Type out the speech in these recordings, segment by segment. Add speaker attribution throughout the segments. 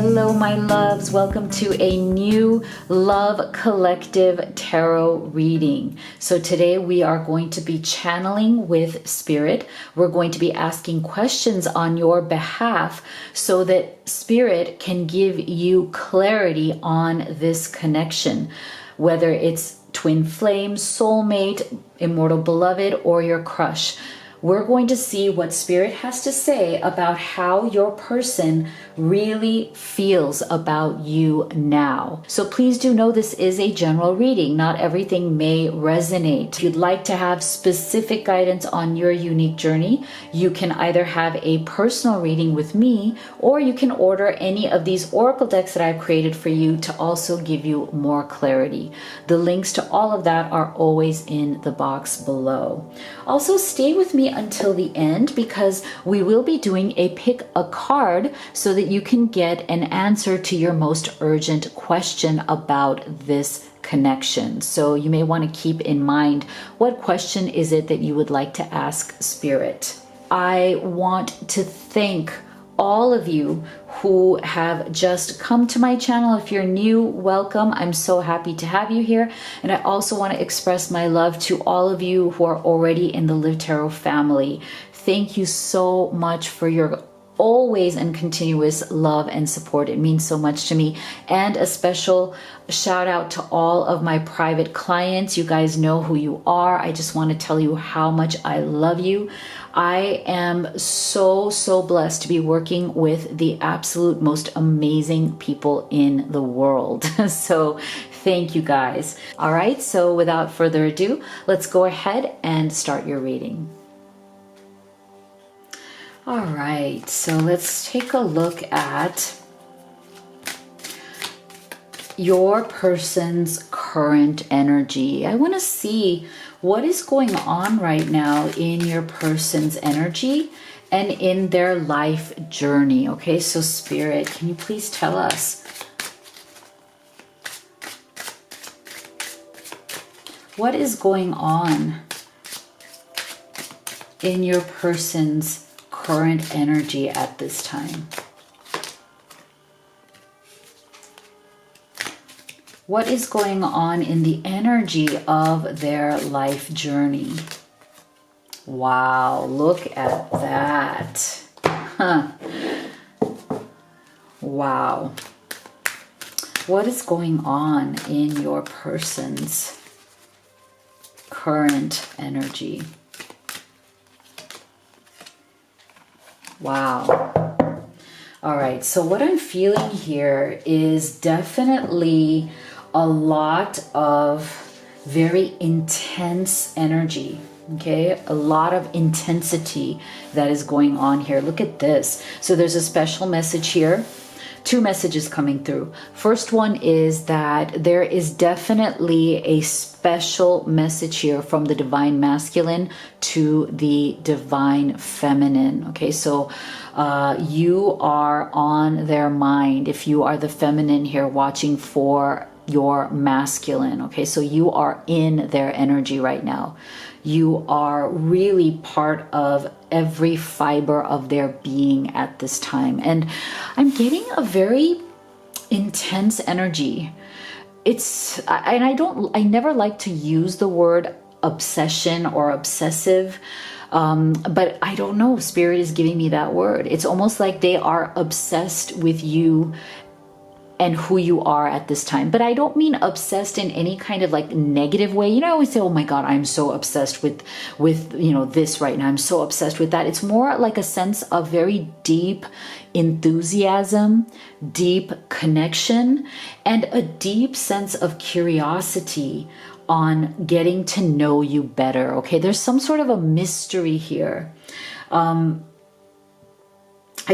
Speaker 1: Hello, my loves. Welcome to a new Love Collective Tarot reading. So today we are going to be channeling with Spirit. We're going to be asking questions on your behalf so that Spirit can give you clarity on this connection, whether it's twin flame, soulmate, immortal beloved, or your crush. We're going to see what Spirit has to say about how your person really feels about you now. So please do know this is a general reading. Not everything may resonate. If you'd like to have specific guidance on your unique journey, you can either have a personal reading with me, or you can order any of these oracle decks that I've created for you to also give you more clarity. The links to all of that are always in the box below. Also, stay with me until the end because we will be doing a pick a card so that you can get an answer to your most urgent question about this connection. So you may want to keep in mind, what question is it that you would like to ask Spirit? I want to thank all of you who have just come to my channel. If you're new, welcome. I'm so happy to have you here. And I also want to express my love to all of you who are already in the Live Tarot family. Thank you so much for your always and continuous love and support. It means so much to me. And a special shout out to all of my private clients. You guys know who you are. I just want to tell you how much I love you. I am so blessed to be working with the absolute most amazing people in the world. So thank you guys. All right, so without further ado, let's go ahead and start your reading. All right, so let's take a look at your person's current energy. I want to see what is going on right now in your person's energy and in their life journey. Okay, so Spirit, can you please tell us what is going on in your person's current energy at this time? What is going on in the energy of their life journey? Wow, look at that. Huh. Wow. What is going on in your person's current energy? Wow. All right, so what I'm feeling here is definitely a lot of very intense energy, okay? A lot of intensity that is going on here. Look at this. So there's a special message here. Two messages coming through. First one is that there is definitely a special message here from the divine masculine to the divine feminine. Okay, so you are on their mind if you are the feminine here watching for your masculine. Okay, so you are in their energy right now. You are really part of every fiber of their being at this time. And I'm getting a very intense energy. I never like to use the word obsession or obsessive, but I don't know, Spirit is giving me that word. It's almost like they are obsessed with you and who you are at this time. But I don't mean obsessed in any kind of like negative way. You know, I always say, oh my God, I'm so obsessed with you know, this right now. I'm so obsessed with that. It's more like a sense of very deep enthusiasm, deep connection, and a deep sense of curiosity on getting to know you better. Okay, there's some sort of a mystery here. I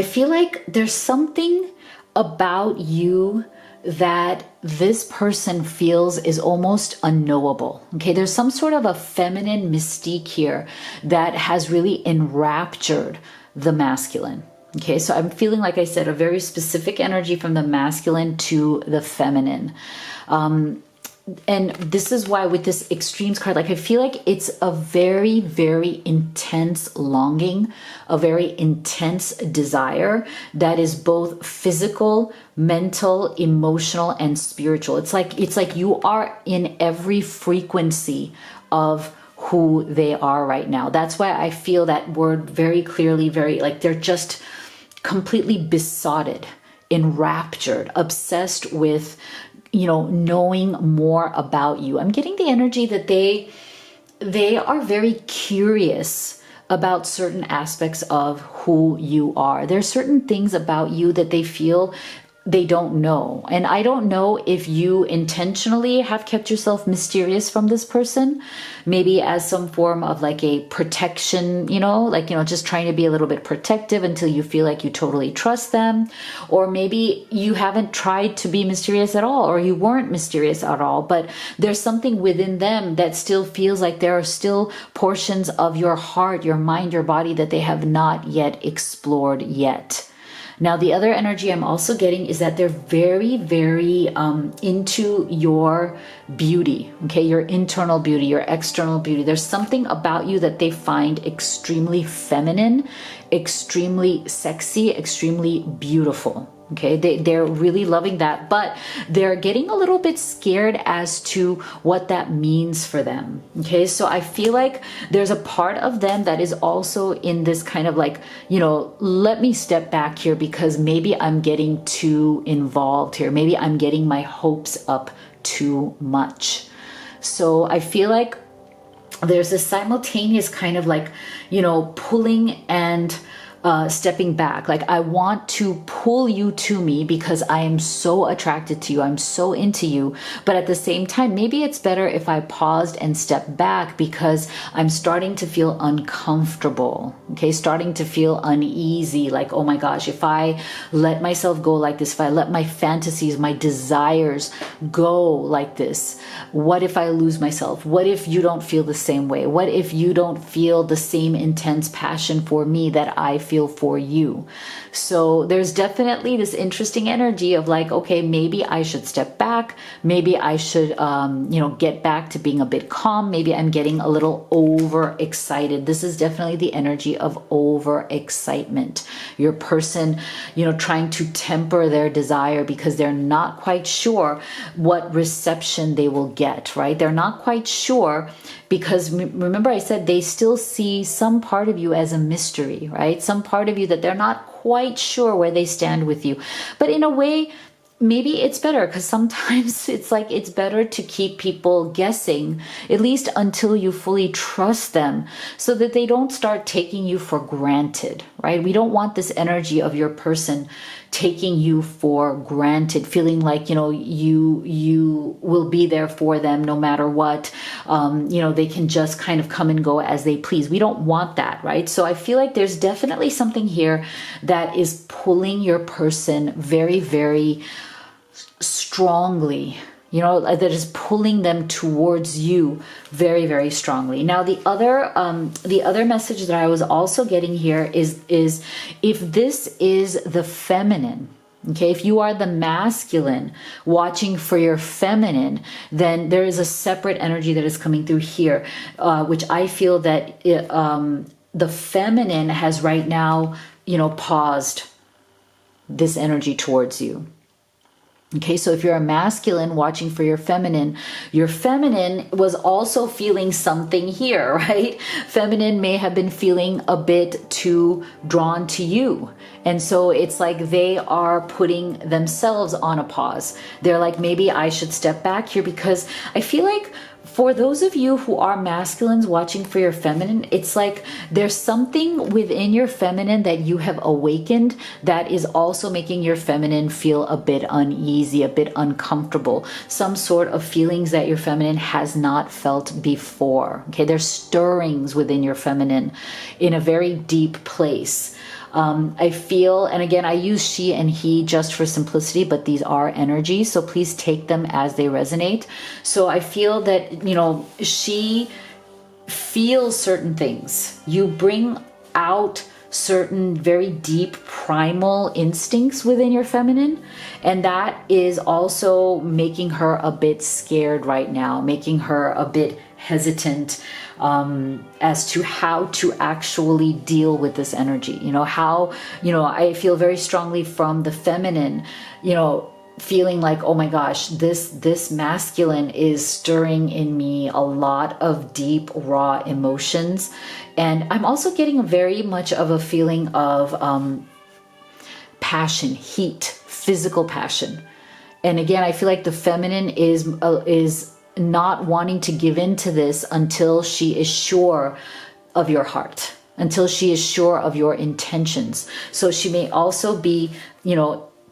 Speaker 1: feel like there's something about you that this person feels is almost unknowable. Okay, there's some sort of a feminine mystique here that has really enraptured the masculine. Okay, so I'm feeling, like I said, a very specific energy from the masculine to the feminine. and this is why with this extremes card, like I feel like it's a very, very intense longing, a very intense desire that is both physical, mental, emotional, and spiritual. It's like you are in every frequency of who they are right now. That's why I feel that word very clearly, very like they're just completely besotted, enraptured, obsessed with, you know, knowing more about you. I'm getting the energy that they are very curious about certain aspects of who you are. There's certain things about you that they feel they don't know. And I don't know if you intentionally have kept yourself mysterious from this person, maybe as some form of like a protection, you know, like, you know, just trying to be a little bit protective until you feel like you totally trust them. Or maybe you haven't tried to be mysterious at all, or you weren't mysterious at all, but there's something within them that still feels like there are still portions of your heart, your mind, your body that they have not yet explored yet. Now, the other energy I'm also getting is that they're very, very into your beauty, okay? Your internal beauty, your external beauty. There's something about you that they find extremely feminine, extremely sexy, extremely beautiful. Okay, they're really loving that, but they're getting a little bit scared as to what that means for them. Okay, so I feel like there's a part of them that is also in this kind of like, you know, let me step back here because maybe I'm getting too involved here. Maybe I'm getting my hopes up too much. So I feel like there's a simultaneous kind of like, you know, pulling and stepping back. Like I want to pull you to me because I am so attracted to you. I'm so into you. But at the same time, maybe it's better if I paused and stepped back because I'm starting to feel uncomfortable. Okay. Starting to feel uneasy. Like, oh my gosh, if I let myself go like this, if I let my fantasies, my desires go like this, what if I lose myself? What if you don't feel the same way? What if you don't feel the same intense passion for me that I feel for you? So there's definitely this interesting energy of like, okay, maybe I should step back. Maybe I should, you know, get back to being a bit calm. Maybe I'm getting a little overexcited. This is definitely the energy of overexcitement. Your person, you know, trying to temper their desire because they're not quite sure what reception they will get, right? They're not quite sure because remember I said they still see some part of you as a mystery, right? Some part of you that they're not quite sure where they stand with you. But in a way, maybe it's better because sometimes it's like it's better to keep people guessing, at least until you fully trust them so that they don't start taking you for granted, right? We don't want this energy of your person taking you for granted, feeling like, you know, you will be there for them no matter what. You know, they can just kind of come and go as they please. We don't want that, right? So I feel like there's definitely something here that is pulling your person very, very strongly, you know, that is pulling them towards you very, very strongly. Now, the other message that I was also getting here is if this is the feminine, okay, if you are the masculine watching for your feminine, then there is a separate energy that is coming through here, which I feel that the feminine has right now, you know, paused this energy towards you. Okay, so if you're a masculine watching for your feminine was also feeling something here, right? Feminine may have been feeling a bit too drawn to you. And so it's like they are putting themselves on a pause. They're like, maybe I should step back here because I feel like for those of you who are masculines watching for your feminine, it's like there's something within your feminine that you have awakened that is also making your feminine feel a bit uneasy, a bit uncomfortable, some sort of feelings that your feminine has not felt before. Okay, there's stirrings within your feminine in a very deep place. I feel, and again, I use she and he just for simplicity, but these are energies, so please take them as they resonate. So I feel that, you know, she feels certain things. You bring out certain very deep primal instincts within your feminine. And that is also making her a bit scared right now, making her a bit hesitant as to how to actually deal with this energy. How, I feel very strongly from the feminine, feeling like, oh my gosh, this masculine is stirring in me a lot of deep, raw emotions. And I'm also getting very much of a feeling of passion, heat, physical passion. And again, I feel like the feminine is not wanting to give in to this until she is sure of your heart, until she is sure of your intentions. So she may also be,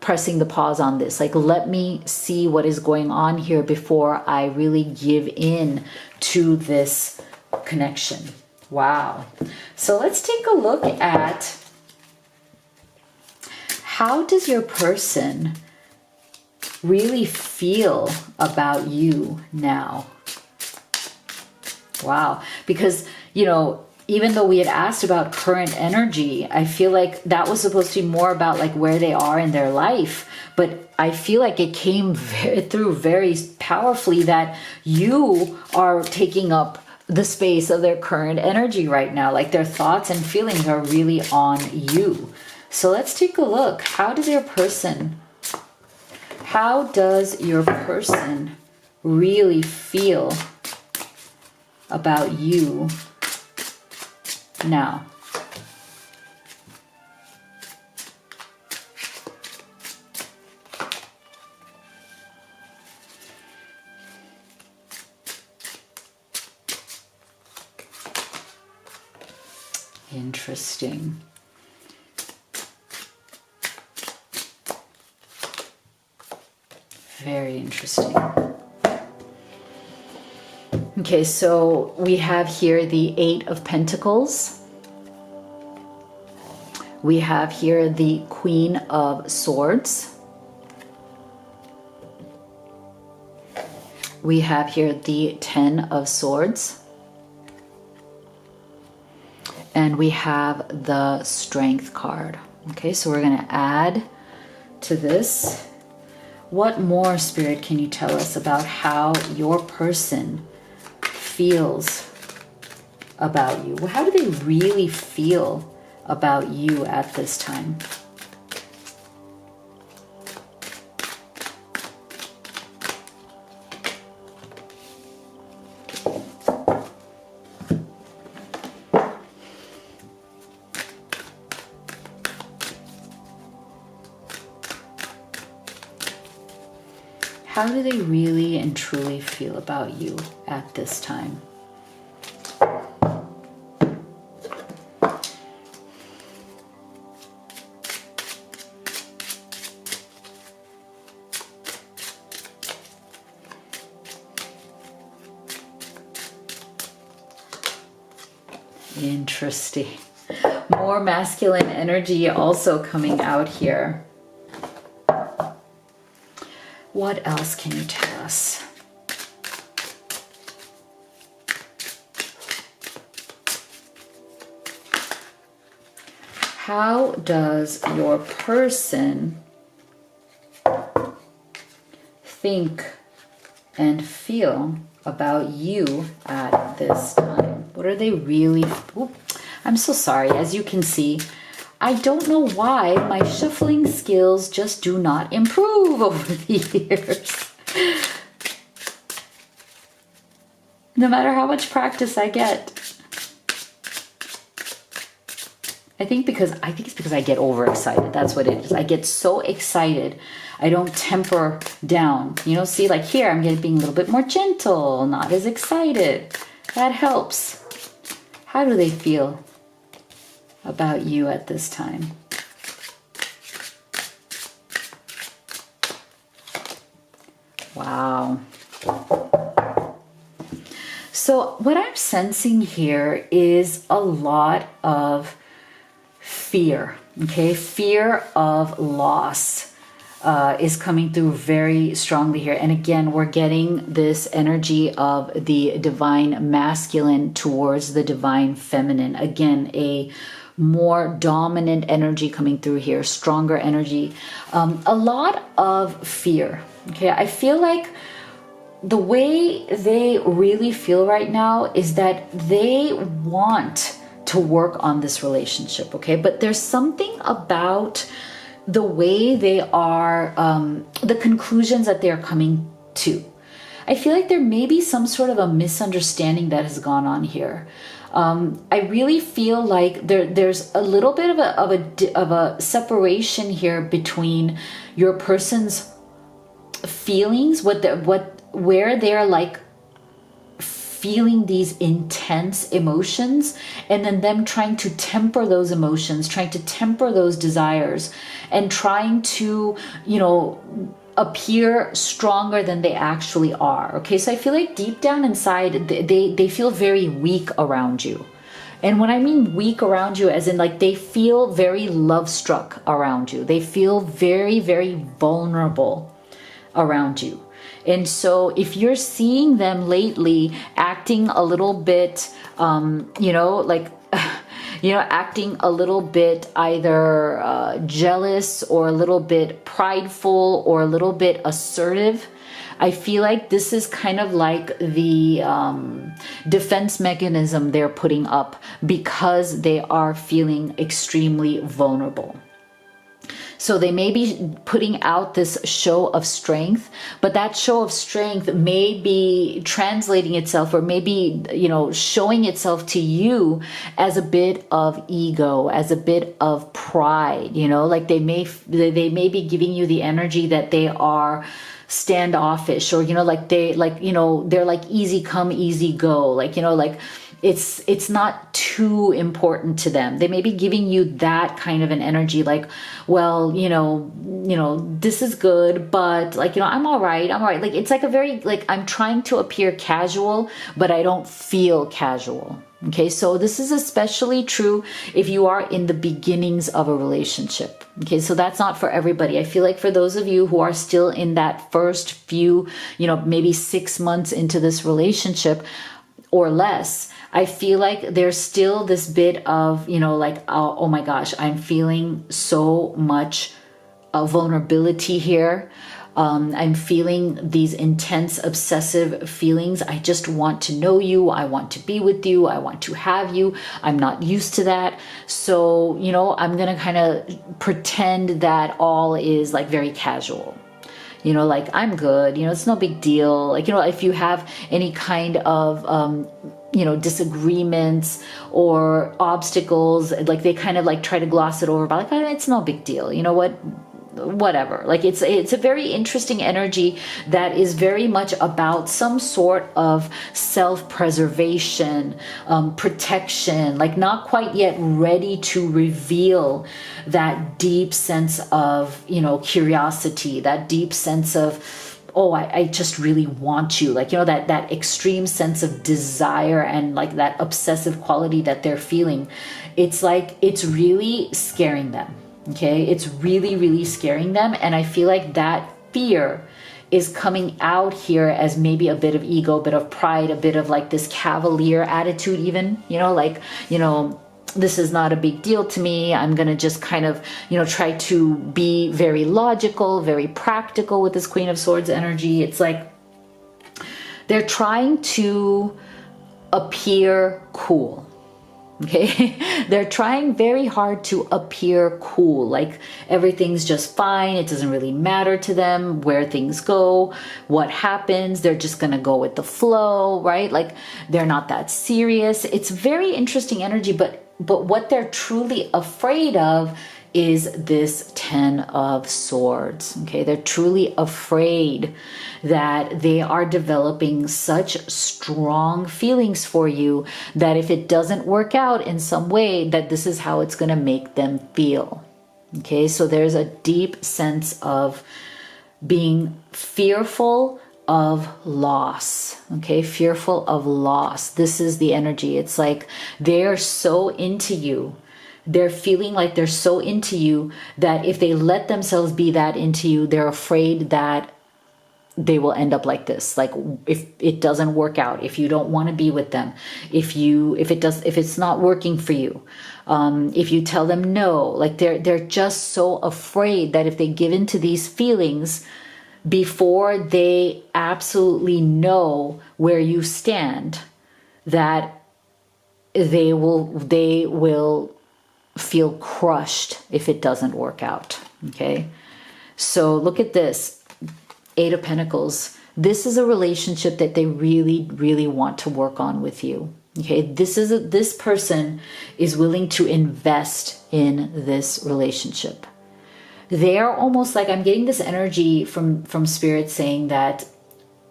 Speaker 1: pressing the pause on this. Like, let me see what is going on here before I really give in to this connection. Wow. So let's take a look at how does your person really feel about you now? Wow. Because, even though we had asked about current energy, I feel like that was supposed to be more about like where they are in their life. But I feel like it came through very powerfully that you are taking up the space of their current energy right now. Like their thoughts and feelings are really on you. So let's take a look. How does your person really feel about you now? Interesting. Very interesting. Okay, so we have here the Eight of Pentacles. We have here the Queen of Swords. We have here the Ten of Swords. And we have the Strength card. Okay, so we're going to add to this. What more, Spirit, can you tell us about how your person feels about you? How do they really feel about you at this time? How do they really and truly feel about you at this time? Interesting. More masculine energy also coming out here. What else can you tell us? How does your person think and feel about you at this time? What are they really... Ooh, I'm so sorry. As you can see, I don't know why my shuffling skills just do not improve over the years. No matter how much practice I get. I think it's because I get overexcited. That's what it is. I get so excited. I don't temper down. See, like here, I'm being a little bit more gentle, not as excited. That helps. How do they feel about you at this time? Wow. So what I'm sensing here is a lot of fear, okay? Fear of loss is coming through very strongly here. And again, we're getting this energy of the divine masculine towards the divine feminine. Again, a more dominant energy coming through here, stronger energy, a lot of fear. Okay, I feel like the way they really feel right now is that they want to work on this relationship, okay? But there's something about the way they are, the conclusions that they're coming to. I feel like there may be some sort of a misunderstanding that has gone on here. I really feel like there's a little bit of a separation here between your person's feelings, where they're like feeling these intense emotions, and then them trying to temper those emotions, trying to temper those desires, and trying to, appear stronger than they actually are. Okay, so I feel like deep down inside, they feel very weak around you. And when I mean weak around you, as in like they feel very love struck around you. They feel very, very vulnerable around you. And so if you're seeing them lately acting a little bit, acting a little bit either jealous or a little bit prideful or a little bit assertive, I feel like this is kind of like the defense mechanism they're putting up because they are feeling extremely vulnerable. So they may be putting out this show of strength, but that show of strength may be translating itself, or maybe, showing itself to you as a bit of ego, as a bit of pride, like they may be giving you the energy that they are standoffish, or, they're like easy come, easy go, it's not too important to them. They may be giving you that kind of an energy, like, well, this is good, but I'm all right. Like, it's like a very, I'm trying to appear casual, but I don't feel casual. Okay, so this is especially true if you are in the beginnings of a relationship. Okay, so that's not for everybody. I feel like for those of you who are still in that first few, maybe 6 months into this relationship or less, I feel like there's still this bit of, oh my gosh, I'm feeling so much vulnerability here. I'm feeling these intense, obsessive feelings. I just want to know you. I want to be with you. I want to have you. I'm not used to that. So, I'm going to kind of pretend that all is like very casual. I'm good, it's no big deal. If you have any kind of, disagreements or obstacles, like they kind of like try to gloss it over, but it's no big deal. Whatever. It's a very interesting energy that is very much about some sort of self-preservation, protection, not quite yet ready to reveal that deep sense of, curiosity, that deep sense of, oh, I just really want you, that extreme sense of desire and that obsessive quality that they're feeling. It's it's really scaring them. Okay, it's really, really scaring them. And I feel like that fear is coming out here as maybe a bit of ego, a bit of pride, a bit of this cavalier attitude even, this is not a big deal to me. I'm going to just kind of, try to be very logical, very practical with this Queen of Swords energy. It's like they're trying to appear cool. Okay, they're trying very hard to appear cool, like everything's just fine. It doesn't really matter to them where things go, what happens. They're just going to go with the flow, right? They're not that serious. It's very interesting energy, but what they're truly afraid of is this 10 of Swords. Okay, they're truly afraid that they are developing such strong feelings for you that if it doesn't work out in some way, that this is how it's going to make them feel. Okay, so there's a deep sense of being fearful of loss. Okay, fearful of loss. This is the energy. It's like they're so into you. They're feeling like they're so into you that if they let themselves be that into you, they're afraid that they will end up like this. Like if it doesn't work out, if you don't want to be with them, if it's not working for you, if you tell them no, like they're just so afraid that if they give in to these feelings before they absolutely know where you stand, that they will feel crushed if it doesn't work out. Okay, so look at this. Eight of Pentacles. This is a relationship that they really, really want to work on with you. Okay, this person is willing to invest in this relationship. They are almost like, I'm getting this energy from Spirit saying that,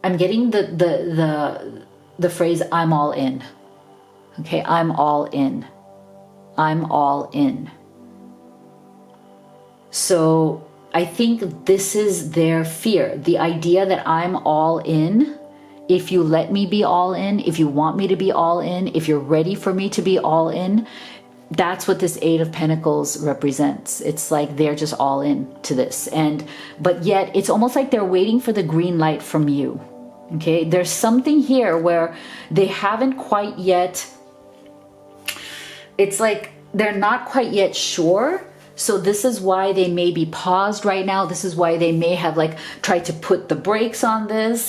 Speaker 1: I'm getting the phrase, I'm all in. Okay, I'm all in. I'm all in. So I think this is their fear. The idea that I'm all in. If you let me be all in, if you want me to be all in, if you're ready for me to be all in, that's what this Eight of Pentacles represents. It's like they're just all in to this. But yet it's almost like they're waiting for the green light from you. Okay, there's something here where they haven't quite yet, it's like they're not quite yet sure. So this is why they may be paused right now. This is why they may have like tried to put the brakes on this,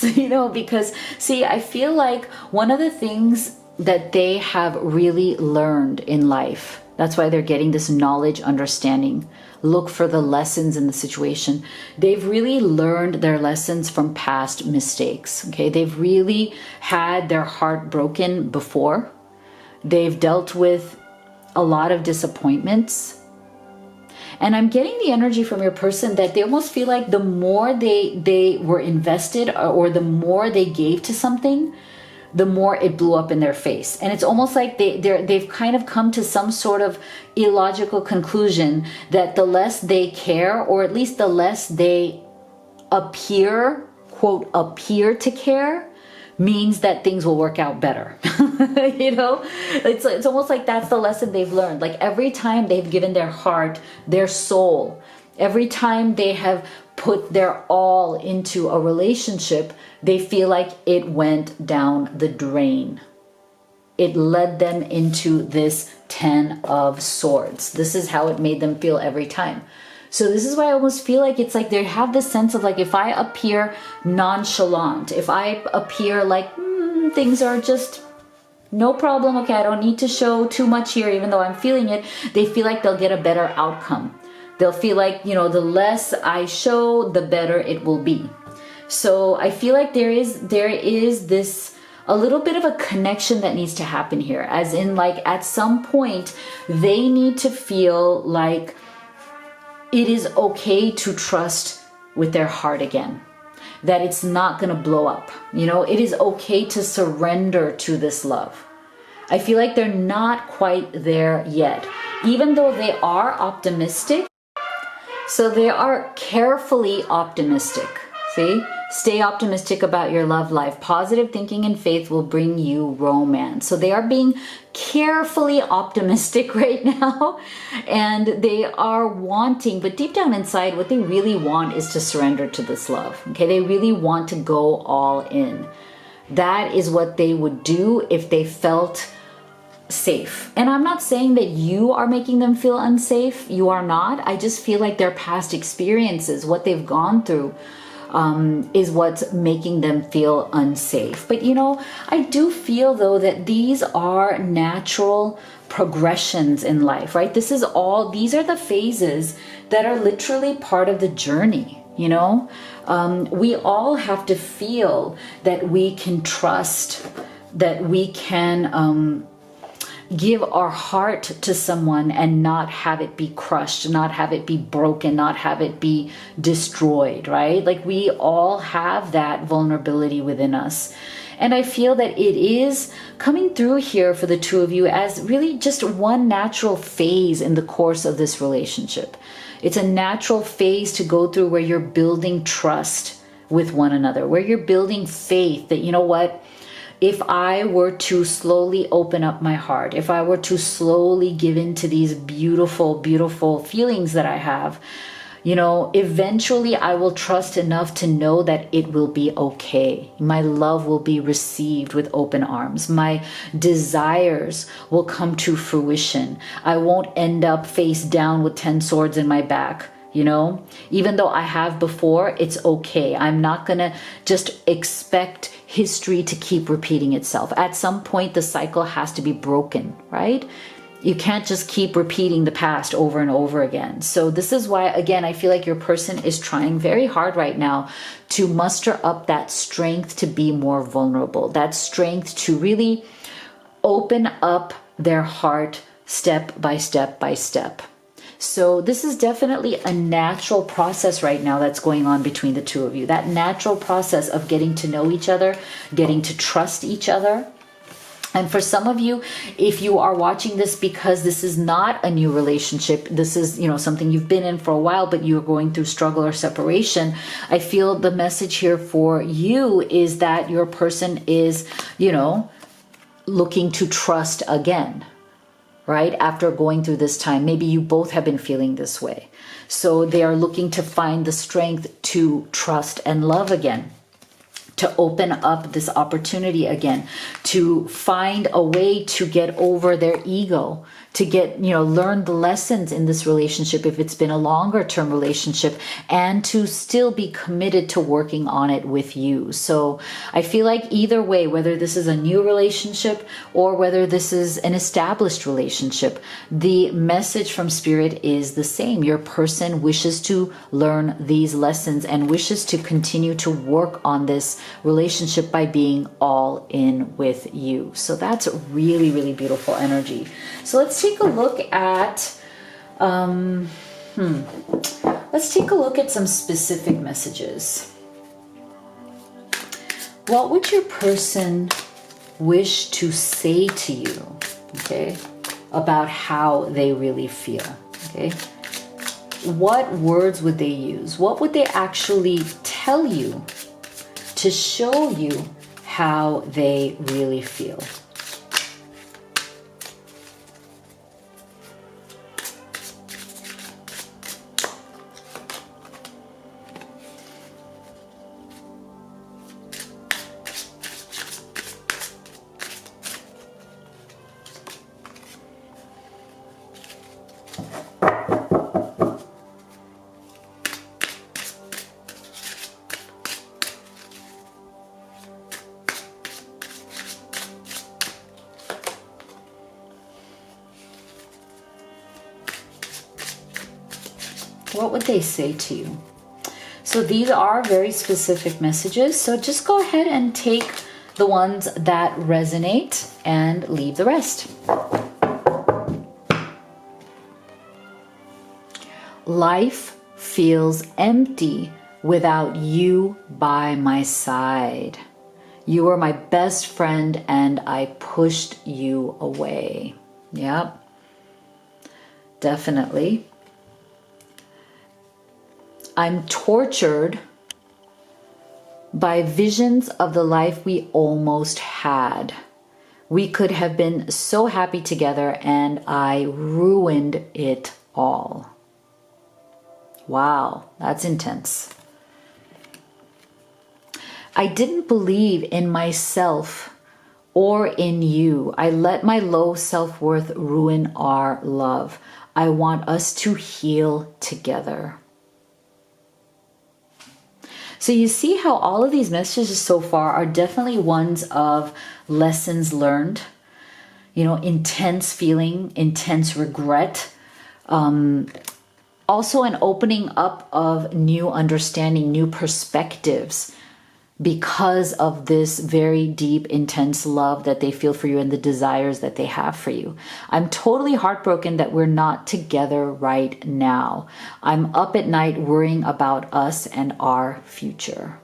Speaker 1: because see, I feel like one of the things that they have really learned in life, that's why they're getting this knowledge, understanding, look for the lessons in the situation. They've really learned their lessons from past mistakes. Okay, they've really had their heart broken before. They've dealt with a lot of disappointments. And I'm getting the energy from your person that they almost feel like the more they were invested or the more they gave to something, the more it blew up in their face. And it's almost like they've kind of come to some sort of illogical conclusion that the less they care, or at least the less they appear, quote, appear to care, means that things will work out better. It's almost like that's the lesson they've learned. Like every time they've given their heart, their soul, every time they have put their all into a relationship, they feel like it went down the drain. It led them into this 10 of Swords. This is how it made them feel every time. So this is why I almost feel like it's like they have this sense of like, if I appear nonchalant, if I appear like things are just no problem, okay, I don't need to show too much here, even though I'm feeling it, they feel like they'll get a better outcome. They'll feel like, the less I show, the better it will be. So I feel like there is this a little bit of a connection that needs to happen here, as in like at some point they need to feel like it is okay to trust with their heart again, that it's not going to blow up. It is okay to surrender to this love. I feel like they're not quite there yet, even though they are optimistic. So they are carefully optimistic. See? Stay optimistic about your love life. Positive thinking and faith will bring you romance. So they are being carefully optimistic right now, and they are wanting, but deep down inside, what they really want is to surrender to this love. Okay, they really want to go all in. That is what they would do if they felt safe. And I'm not saying that you are making them feel unsafe. You are not. I just feel like their past experiences, what they've gone through, is what's making them feel unsafe. But I do feel though that these are natural progressions in life, right? These are the phases that are literally part of the journey. We all have to feel that we can trust, that we can give our heart to someone and not have it be crushed, not have it be broken, not have it be destroyed, right? Like we all have that vulnerability within us. And I feel that it is coming through here for the two of you as really just one natural phase in the course of this relationship. It's a natural phase to go through where you're building trust with one another, where you're building faith that, if I were to slowly open up my heart, if I were to slowly give in to these beautiful, beautiful feelings that I have, You know, eventually I will trust enough to know that it will be okay. My love will be received with open arms. My desires will come to fruition. I won't end up face down with 10 swords in my back. You know, even though I have before, it's okay. I'm not gonna just expect history to keep repeating itself. At some point, the cycle has to be broken, right? You can't just keep repeating the past over and over again. So this is why, again, I feel like your person is trying very hard right now to muster up that strength to be more vulnerable, that strength to really open up their heart step by step by step. So this is definitely a natural process right now that's going on between the two of you. That natural process of getting to know each other, getting to trust each other. And for some of you, if you are watching this because this is not a new relationship, this is, you know, something you've been in for a while, but you're going through struggle or separation, I feel the message here for you is that your person is, you know, looking to trust again. Right? After going through this time, maybe you both have been feeling this way. So they are looking to find the strength to trust and love again, to open up this opportunity again, to find a way to get over their ego, to get, you know, learn the lessons in this relationship if it's been a longer term relationship, and to still be committed to working on it with you. So I feel like either way, whether this is a new relationship or whether this is an established relationship, the message from Spirit is the same. Your person wishes to learn these lessons and wishes to continue to work on this relationship by being all in with you. So that's really, really beautiful energy. So let's take a look at let's take a look at some specific messages. What would your person wish to say to you, okay, about how they really feel, okay? What words would they use? What would they actually tell you to show you how they really feel? What would they say to you? So these are very specific messages. So just go ahead and take the ones that resonate and leave the rest. Life feels empty without you by my side. You were my best friend and I pushed you away. Yep. Definitely. I'm tortured by visions of the life we almost had. We could have been so happy together and I ruined it all. Wow, that's intense. I didn't believe in myself or in you. I let my low self-worth ruin our love. I want us to heal together. So you see how all of these messages so far are definitely ones of lessons learned, you know, intense feeling, intense regret, also an opening up of new understanding, new perspectives because of this very deep, intense love that they feel for you and the desires that they have for you. I'm totally heartbroken that we're not together right now. I'm up at night worrying about us and our future.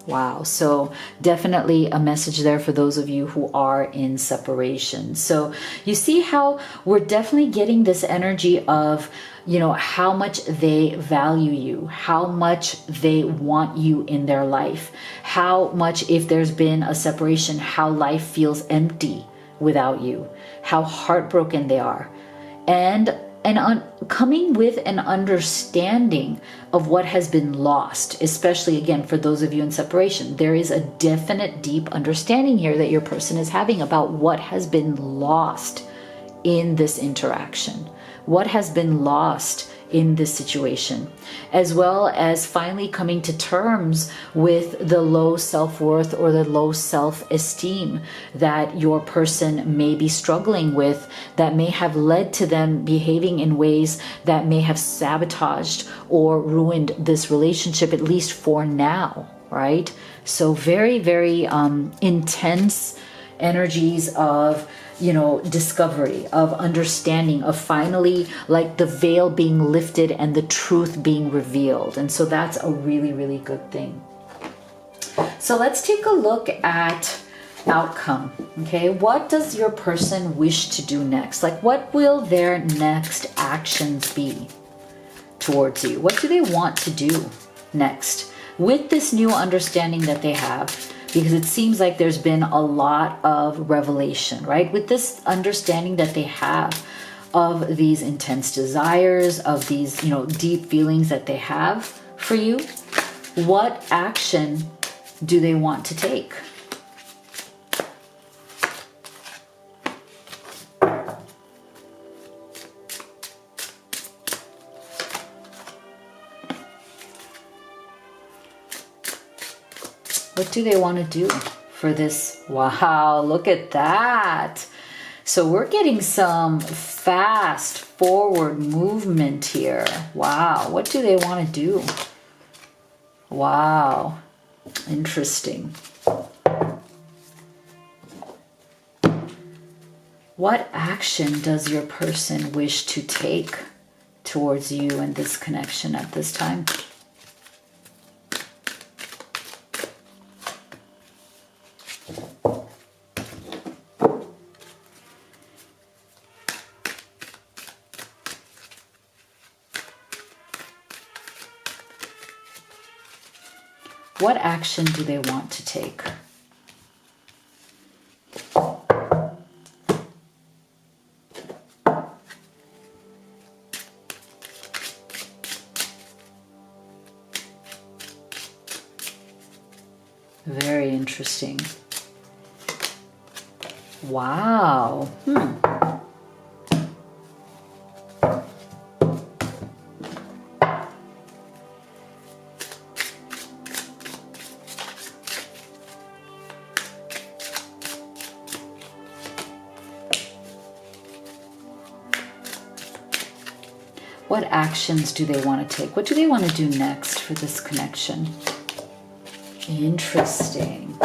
Speaker 1: Wow. So definitely a message there for those of you who are in separation. So you see how we're definitely getting this energy of, you know, how much they value you, how much they want you in their life, how much, if there's been a separation, how life feels empty without you, how heartbroken they are. And and coming with an understanding of what has been lost, especially again for those of you in separation. There is a definite deep understanding here that your person is having about what has been lost in this interaction, what has been lost in this situation, as well as finally coming to terms with the low self-worth or the low self-esteem that your person may be struggling with, that may have led to them behaving in ways that may have sabotaged or ruined this relationship, at least for now, right? So very, very intense energies of, you know, discovery, of understanding, of finally like the veil being lifted and the truth being revealed. And so that's a really, really good thing. So let's take a look at outcome. Okay, what does your person wish to do next? Like, what will their next actions be towards you? What do they want to do next with this new understanding that they have? Because it seems like there's been a lot of revelation, right? With this understanding that they have of these intense desires, of these, you know, deep feelings that they have for you, what action do they want to take? What do they want to do for this? Wow, look at that. So we're getting some fast forward movement here. Wow, what do they want to do? Wow, interesting. What action does your person wish to take towards you and this connection at this time? What action do they want to take? Very interesting. Wow. What actions do they want to take? What do they want to do next for this connection? Interesting.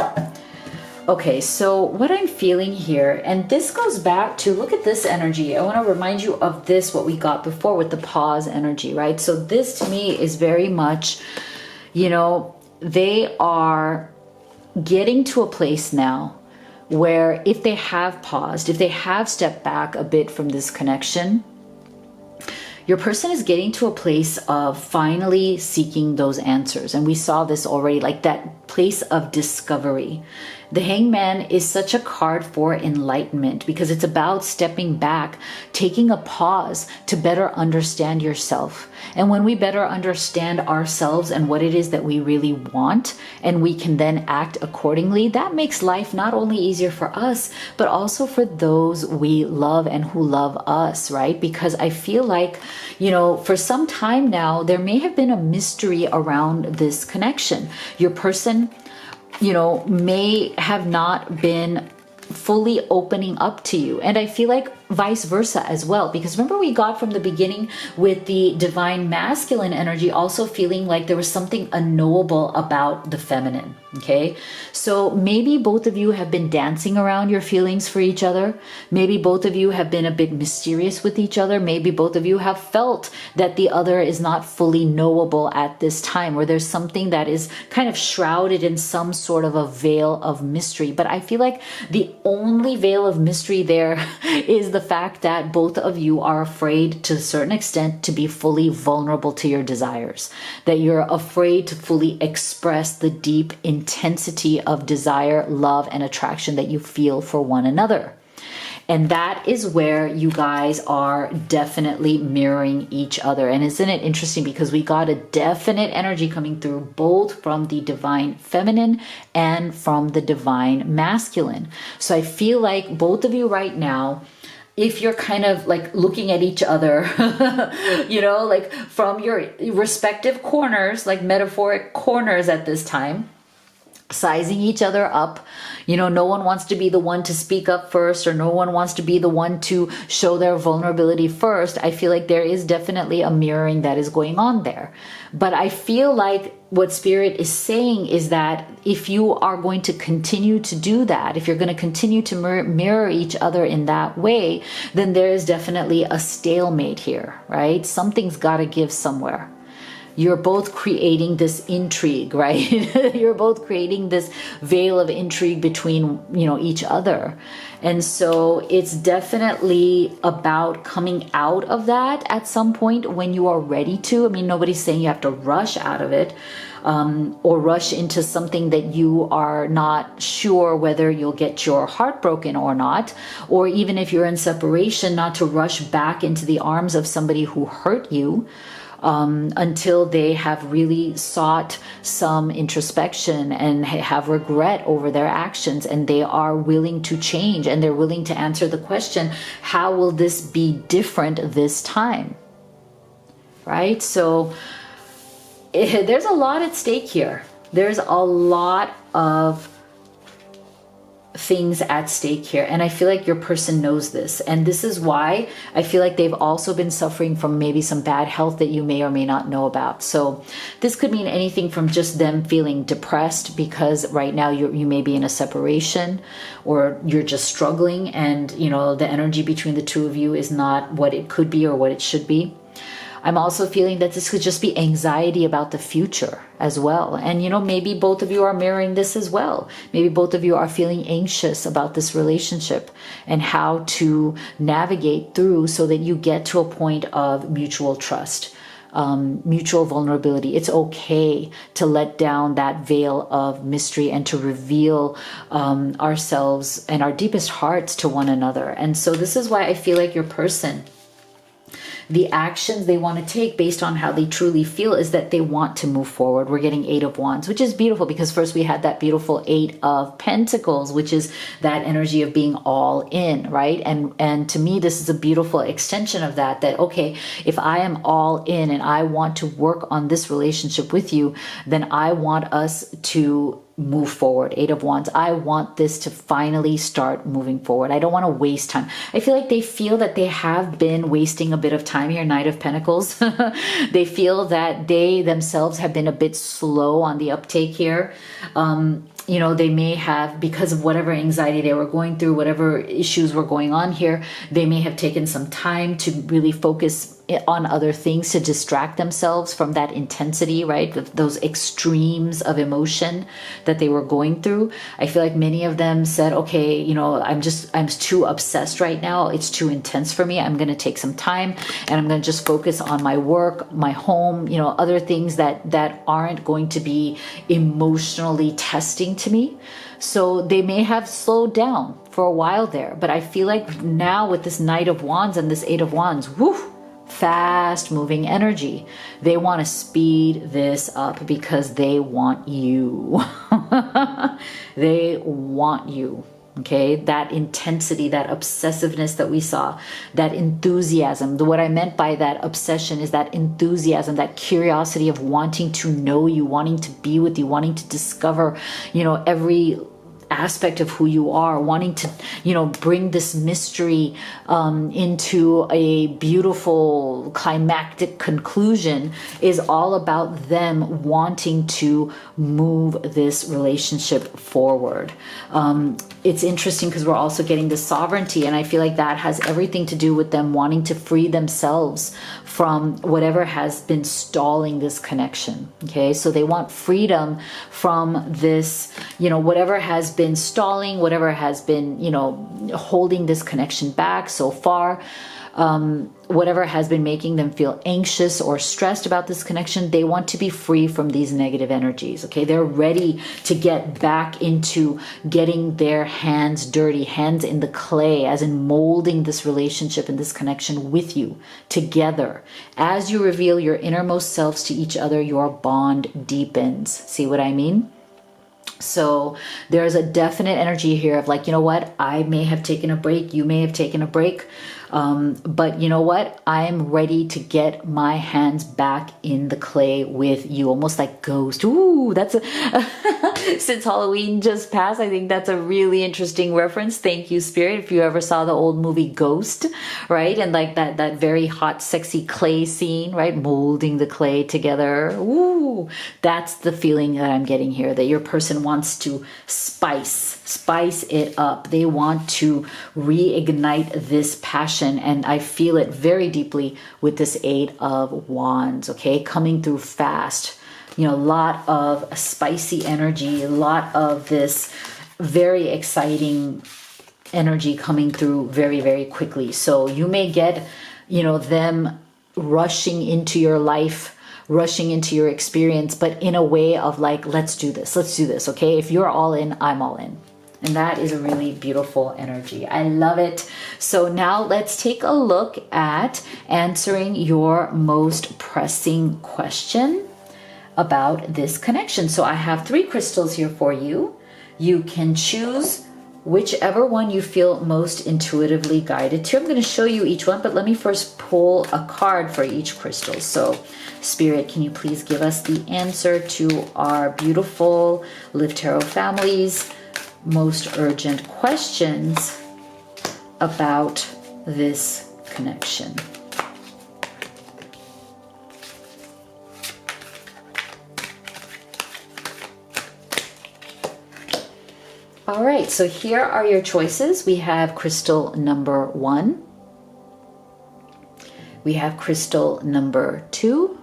Speaker 1: Okay, so what I'm feeling here, and this goes back to, look at this energy. I want to remind you of this, what we got before with the pause energy, right? So this to me is very much, you know, they are getting to a place now where if they have paused, if they have stepped back a bit from this connection, your person is getting to a place of finally seeking those answers. And we saw this already, like that place of discovery. The Hangman is such a card for enlightenment because it's about stepping back, taking a pause to better understand yourself. And when we better understand ourselves and what it is that we really want, and we can then act accordingly, that makes life not only easier for us, but also for those we love and who love us, right? Because I feel like, you know, for some time now, there may have been a mystery around this connection. Your person, you know, may have not been fully opening up to you. And I feel like vice versa as well, because remember we got from the beginning with the divine masculine energy also feeling like there was something unknowable about the feminine. Okay, so maybe both of you have been dancing around your feelings for each other. Maybe both of you have been a bit mysterious with each other. Maybe both of you have felt that the other is not fully knowable at this time, or there's something that is kind of shrouded in some sort of a veil of mystery. But I feel like the only veil of mystery there is the fact that both of you are afraid to a certain extent to be fully vulnerable to your desires, that you're afraid to fully express the deep intensity of desire, love, and attraction that you feel for one another. And that is where you guys are definitely mirroring each other. And isn't it interesting, because we got a definite energy coming through both from the divine feminine and from the divine masculine. So I feel like both of you right now, if you're kind of like looking at each other, you know, like from your respective corners, like metaphoric corners at this time, sizing each other up. You know, no one wants to be the one to speak up first, or no one wants to be the one to show their vulnerability first. I feel like there is definitely a mirroring that is going on there. But I feel like what Spirit is saying is that if you are going to continue to do that, if you're going to continue to mirror each other in that way, then there is definitely a stalemate here, right? Something's got to give somewhere. You're both creating this intrigue, right? You're both creating this veil of intrigue between, you know, each other. And so it's definitely about coming out of that at some point when you are ready to. I mean, nobody's saying you have to rush out of it, or rush into something that you are not sure whether you'll get your heart broken or not. Or even if you're in separation, not to rush back into the arms of somebody who hurt you. Until they have really sought some introspection and have regret over their actions, and they are willing to change, and they're willing to answer the question, how will this be different this time? Right? So there's a lot at stake here. There's a lot of things at stake here, and I feel like your person knows this, and this is why I feel like they've also been suffering from maybe some bad health that you may or may not know about. So this could mean anything from just them feeling depressed because right now you may be in a separation, or you're just struggling, and you know the energy between the two of you is not what it could be or what it should be. I'm also feeling that this could just be anxiety about the future as well. And, you know, maybe both of you are mirroring this as well. Maybe both of you are feeling anxious about this relationship and how to navigate through so that you get to a point of mutual trust, mutual vulnerability. It's okay to let down that veil of mystery and to reveal ourselves and our deepest hearts to one another. And so this is why I feel like your person, the actions they want to take based on how they truly feel is that they want to move forward. We're getting 8 of Wands, which is beautiful because first we had that beautiful 8 of Pentacles, which is that energy of being all in, right? And to me, this is a beautiful extension of that, okay, if I am all in and I want to work on this relationship with you, then I want us to move forward. 8 of Wands. I want this to finally start moving forward. I don't want to waste time. I feel like they feel that they have been wasting a bit of time here. Knight of Pentacles. They feel that they themselves have been a bit slow on the uptake here. You know, they may have, because of whatever anxiety they were going through, whatever issues were going on here, they may have taken some time to really focus on other things to distract themselves from that intensity, right? With those extremes of emotion that they were going through. I feel like many of them said, okay, you know, I'm too obsessed right now. It's too intense for me. I'm going to take some time and I'm going to just focus on my work, my home, you know, other things that aren't going to be emotionally testing to me. So they may have slowed down for a while there, but I feel like now with this Knight of Wands and this 8 of Wands, whoo, fast moving energy. They want to speed this up because they want you. They want you. Okay, that intensity, that obsessiveness that we saw, that enthusiasm. What I meant by that obsession is that enthusiasm, that curiosity of wanting to know you, wanting to be with you, wanting to discover, you know, every aspect of who you are, wanting to, you know, bring this mystery into a beautiful climactic conclusion is all about them wanting to move this relationship forward. It's interesting because we're also getting the sovereignty, and I feel like that has everything to do with them wanting to free themselves from whatever has been stalling this connection. Okay, so they want freedom from this, you know, whatever has been stalling, whatever has been, you know, holding this connection back so far. whatever has been making them feel anxious or stressed about this connection, they want to be free from these negative energies, okay? They're ready to get back into getting their hands dirty, hands in the clay, as in molding this relationship and this connection with you together. As you reveal your innermost selves to each other, your bond deepens. See what I mean? So there's a definite energy here of like, you know what, I may have taken a break, you may have taken a break, but you know what, I'm ready to get my hands back in the clay with you, almost like ghost. Ooh, that's a since Halloween just passed, I think that's a really interesting reference. Thank you, Spirit. If you ever saw the old movie Ghost, right? And like that very hot, sexy clay scene, right? Molding the clay together. Ooh, that's the feeling that I'm getting here, that your person wants to spice it up. They want to reignite this passion, and I feel it very deeply with this Eight of Wands, okay? Coming through fast. You know, a lot of spicy energy, a lot of this very exciting energy coming through very, very quickly. So you may get, you know, them rushing into your life, rushing into your experience, but in a way of like, let's do this, okay? If you're all in, I'm all in. And that is a really beautiful energy. I love it. So now let's take a look at answering your most pressing question about this connection. So I have 3 crystals here for you. You can choose whichever one you feel most intuitively guided to. I'm going to show you each one, but let me first pull a card for each crystal. So Spirit, can you please give us the answer to our beautiful Live Tarot family's most urgent questions about this connection? All right, so here are your choices. We have crystal number 1. We have crystal number 2.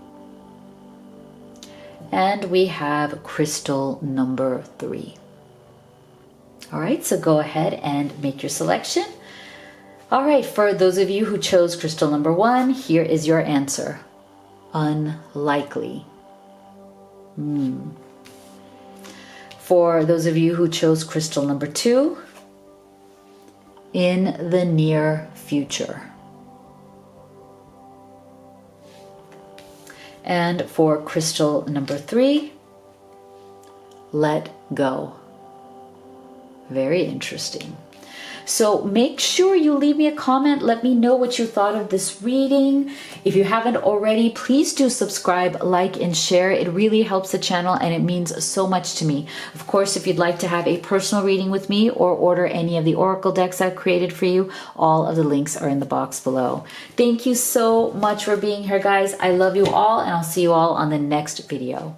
Speaker 1: And we have crystal number 3. All right, so go ahead and make your selection. All right, for those of you who chose crystal number 1, here is your answer. Unlikely. For those of you who chose crystal number 2, in the near future. And for crystal number 3, let go. Very interesting. So make sure you leave me a comment. Let me know what you thought of this reading. If you haven't already, please do subscribe, like, and share. It really helps the channel and it means so much to me. Of course, if you'd like to have a personal reading with me or order any of the oracle decks I've created for you, all of the links are in the box below. Thank you so much for being here, guys. I love you all, and I'll see you all on the next video.